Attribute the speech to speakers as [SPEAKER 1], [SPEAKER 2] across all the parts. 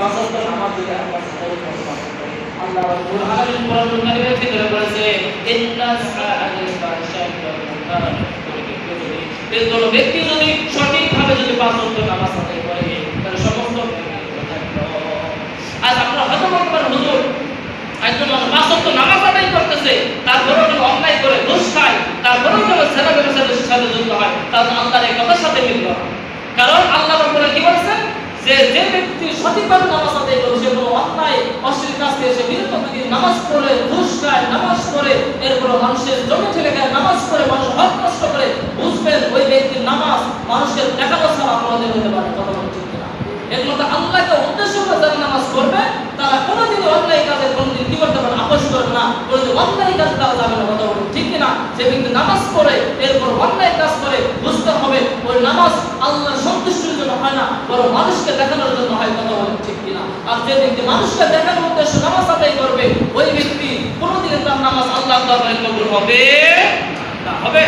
[SPEAKER 1] পাঁচ ওয়াক্ত নামাজ যদি আমরা আল্লাহ রাব্বুল আলামিন কোরআনুল কারীমের ভিতরে বলেছে ইন্না সাআতিল ফাহশা'i ওয়াল মুনকার। কোন ব্যক্তি যদি সঠিকভাবে যদি পাঁচ ওয়াক্ত নামাজ আদায় করে তাহলে সমস্ত আজ আমরা হয়তো বলতে পারি হুজুর একজন মানুষ পাঁচ ওয়াক্ত নামাজ আদায় করতেছে, তারপরেও যদি অন্যায় করে ঘুষ খায়, তারপরেও যদি ছেলে ব্যবসার সাথে যুক্ত হয়, তাহলে আল্লাহর এই কথার সাথে মিলবে না। কারণ আল্লাহ রাব্বুল কি বলেছেন যে যে ব্যক্তি সঠিকভাবে নামাজ আদায় করে সে কোনো অন্যায় অশ্লীল কাজ থেকে সে বিরত থাকে, নামাজ পড়ে ঘুষ খায়, নামাজ পড়ে এরপর মানুষের জমি ঠেলে খায়, নামাজ পড়ে মানুষ হক নষ্ট করে, বুঝবেন ওই ব্যক্তির নামাজ মানুষকে দেখানো ছাড়া আপনাদের হতে পারে। কথা বলতে ঠিক না, একমাত্র আল্লাহকে উদ্দেশ্য করে যারা নামাজ পড়বে তারা কোনোদিন অন্যায় কাজে কোনোদিন কি করতে পারে, আপোষ করবে না, কোনোদিন অন্যায় কাজে তারা যাবে না। কথা বলতে ঠিক কিনা? যে ব্যক্তি নামাজ পড়ে এরপর অন্যায় কাজ করে বুঝতে হবে ওই নামাজ আল্লাহর সন্তুষ্টির জন্য হয় না, বরং মানুষকে দেখানোর জন্য হয়। কথা বলতে ঠিক কিনা? আর যে ব্যক্তি মানুষকে দেখানোর উদ্দেশ্যে নামাজ আদায় করবে ওই ব্যক্তি কোনোদিন তার নামাজ আল্লাহর দরবারে কবুল হবে না। হবে?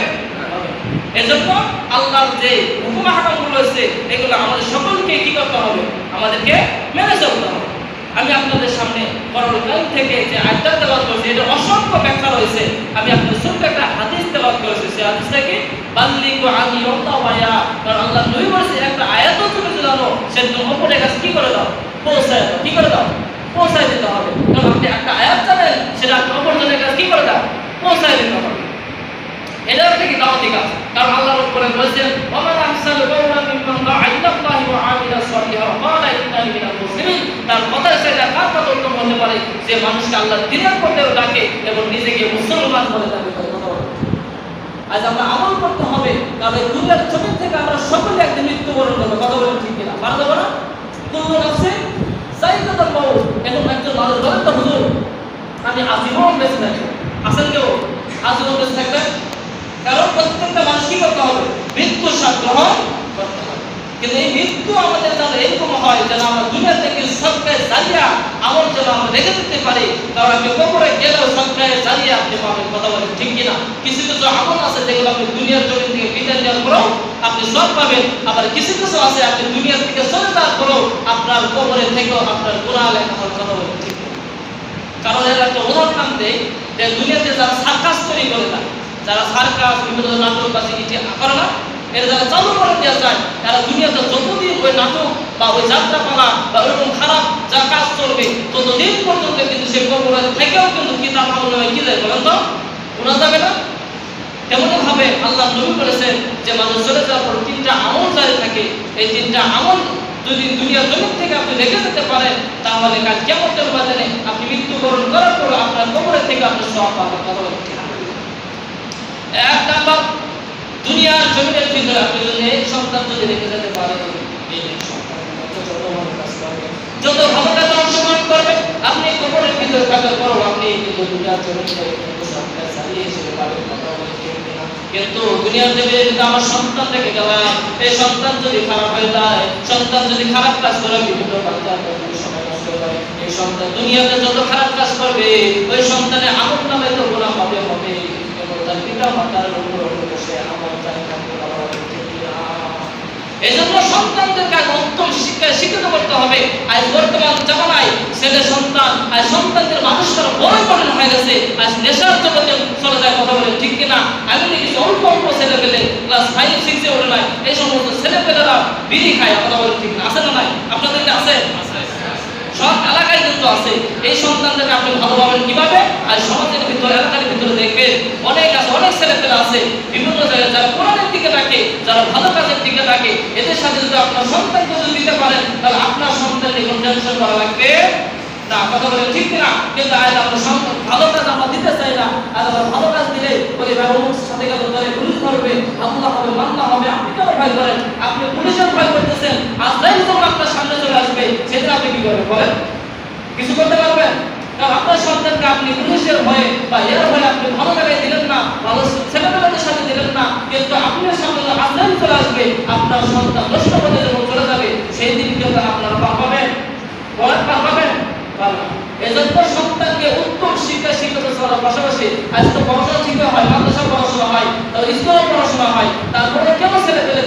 [SPEAKER 1] এজন্য আল্লাহর যে হুকুম আহকামগুলো রয়েছে এগুলো আমাদের সকলকে কি করতে হবে? আমাদেরকে মেনে চলতে হবে। আমি আপনাদের সামনে কোরআনুল কারীম থেকে যে আয়াতটা তেলাওয়াত করেছি এটা অসংখ্য ব্যাখ্যা রয়েছে। আমি আপনাদের ছোট্ট একটা হাদিস তেলাওয়াত করেছি। সেই হাদিসটা কি? বাল্লিগু আনি ওয়ায়া। কারণ আল্লাহ নবী বলেছে একটা আয়াতও তুমি জানো সেটা তুমি অপরের কাছে কি করে দাও? পৌঁছায় দাও। কি করে দাও? পৌঁছায় দিতে হবে। কারণ আপনি একটা আয়াত জানেন সেটা আপনি অপরজনের কাছে কি করে দাও? পৌঁছায় দিতে হবে। এটা হচ্ছে কি দাওয়াতি কাজ। কারণ আল্লাহ রাব্বুল আলামিন বলেছেন ওয়া আহসানু কাওলান মিম্মান দাআ ইলাল্লাহি ওয়া আমিলা সালিহান ওয়া ক্বালা ইন্নানি মিনাল মুসলিমিন। তার কথা সেটা কার কথা উত্তম হতে পারে যে মানুষকে আল্লাহর দ্বীনের পথে ডাকে এবং নিজেকে মুসলমান বলে দাবি করে। কথা বলে আজ আমরা আমল করতে হবে, কারণ দুনিয়ার জমিন থেকে আমরা সকলে একদিন মৃত্যুবরণ করব। কথা বলেন ঠিক কিনা? পারবো না? কুল্লু নাফসিন যায়কাতুল মাউত। এখন একজন মানুষ বলেন তো হুজুর আমি আজীবন বেঁচে থাকবো, আছেন কেউ আজীবন বেঁচে থাকবেন? কারণ প্রত্যেকটা মানুষ কি করতে হবে? মৃত্যুর স্বাদ গ্রহণ করতে হবে। কিন্তু এই মৃত্যু আমাদের যেন এরকম হয় যেন আমরা দুনিয়া থেকে সদকায়ে জারিয়া আমল যেন আমরা রেখে দিতে পারি। কারণ আপনি কবরে গেলেও সদকায়ে জারিয়া আপনি পাবেন। কথা বলেন ঠিক কিনা? কিছু কিছু আমল আছে যেগুলো আপনি দুনিয়ার জমিন থেকে বিদায় নেওয়ার পরেও আপনি সব পাবেন, আবার কিছু কিছু আছে আপনি দুনিয়া থেকে চলে যাওয়ার পরেও আপনার কবরে থেকেও আপনার গুনাহ লেখা হবে। কথা বলেন ঠিক কিনা? কারণ এর একটা উদাহরণ দেই যে দুনিয়াতে যারা সার্কাস তৈরি করে থাকে, যারা সার্কাস বিভিন্ন নাটক বা ইটি করে না, এরা যারা চালু করে দেওয়া যায় তারা দুনিয়াতে যতদিন ওই নাটক বা ওই যাত্রাপালা বা ওইরকম খারাপ যা কাজ চলবে ততদিন পর্যন্ত কিন্তু সে কবরে থেকেও কিন্তু কিতাব আমল নামে কি যায় বলেন তো? শোনা যাবে না? তেমনি ভাবে আল্লাহ নবী বলেছেন যে মানুষ চলে যাওয়ার পর তিনটা আমল জারি থাকে। এই তিনটা আমল যদি দুনিয়ার জমিন থেকে আপনি রেখে যেতে পারেন তাহলে কাল কিয়ামতের ময়দানে আপনি মৃত্যুবরণ করার পর আপনার কবরে থেকে আপনি সওয়াব পাবেন। কথা বলেন ঠিক? এক নাম্বার, দুনিয়ার জমিনের ভিতরে আপনি যদি এই সন্তান যদি রেখে যেতে পারেন, এই সন্তান যত ভালো কাজে অংশগ্রহণ করবে আপনি কবরের ভিতরে থাকার পরও আপনি কিন্তু দুনিয়ার জমিনে সন্তান চালিয়ে যেতে পারবেন। কথা বলেন ঠিক কিনা? কিন্তু দুনিয়ার জমিনে যদি আমার সন্তান রেখে গেলাম, এই সন্তান যদি খারাপ হয়ে যায়, সন্তান যদি খারাপ কাজ করে বিভিন্ন বাচ্চার সময় নষ্ট হয়, এই সন্তান দুনিয়াতে যত খারাপ কাজ করবে ওই সন্তানের আমল নামে তো গুনাহ হবে হবে। তার পিতা মাতার উপর বসে আমল জারি থাকতে পারবে ঠিক কিনা? এজন্য সন্তানদেরকে উত্তম শিক্ষায় শিক্ষিত করতে হবে। আজ বর্তমান জামানায় ছেলে সন্তান আর সন্তানদের মানুষ করা বড় কঠিন হয়ে গেছে। আজ নেশার জগতে চলে যায়। কথা বলে ঠিক কিনা? আমি দেখি অল্প অল্প ছেলে পেলে ক্লাস 5-6 এ ওঠে নাই এই সমস্ত ছেলে পেলেরা বিড়ি খায়। কথা বলে ঠিক না? আছে না নাই? আপনাদের কি আছে? সব এলাকায় কিন্তু আছে। এই সন্তানদেরকে আপনি ভালো পাবেন কিভাবে? আর সমাজের ভিতরে এলাকার ভিতরে দেখবেন অনেক আছে, অনেক ছেলেপেলে আছে বিভিন্ন জায়গায় যারা কোরআনের দিকে থাকে, যারা ভালো কাজের দিকে থাকে। এদের সাথে যদি আপনার সন্তানকে যদি দিতে পারেন তাহলে আপনার সন্তানকে কোনো টেনশন করা লাগবে না। কথা বলে ঠিক কিনা? কিন্তু আজ আমরা সন্তান ভালো কাজ আমরা দিতে চাই না। আর আমরা ভালো কাজ দিলে ওই ব্যবহার সাথে গেলে ধরে পুলিশ ধরবে, আল্লাহ হবে মান্না হবে। আপনি কেন ভয় করেন? আপনি পুলিশের ভয় করতেছেন, আজরাইল যখন আপনার সামনে চলে আসবে সেদিন আপনি কি করবেন বলেন? কিছু করতে পারবেন? কারণ আপনার সন্তানকে আপনি পুলিশের ভয়ে বা এর ভয়ে আপনি ভালো জায়গায় দিলেন না, ভালো ছেলেমেয়েদের সাথে দিলেন না, কিন্তু আপনার সামনে আজরাইল চলে আসবে, আপনার সন্তান নষ্ট পথে যখন চলে যাবে সেই দিন কিন্তু আপনারা পার পাবেন। বলেন পার পাবেন? পারবেন। এজন্য সন্তানকে উত্তম শিক্ষা শিক্ষিত করার পাশাপাশি আজ তো পড়াশোনা ঠিক হয়, মাদ্রাসা পড়াশোনা হয়, স্কুলে পড়াশোনা হয়, তারপরে কেন ছেলে পেলে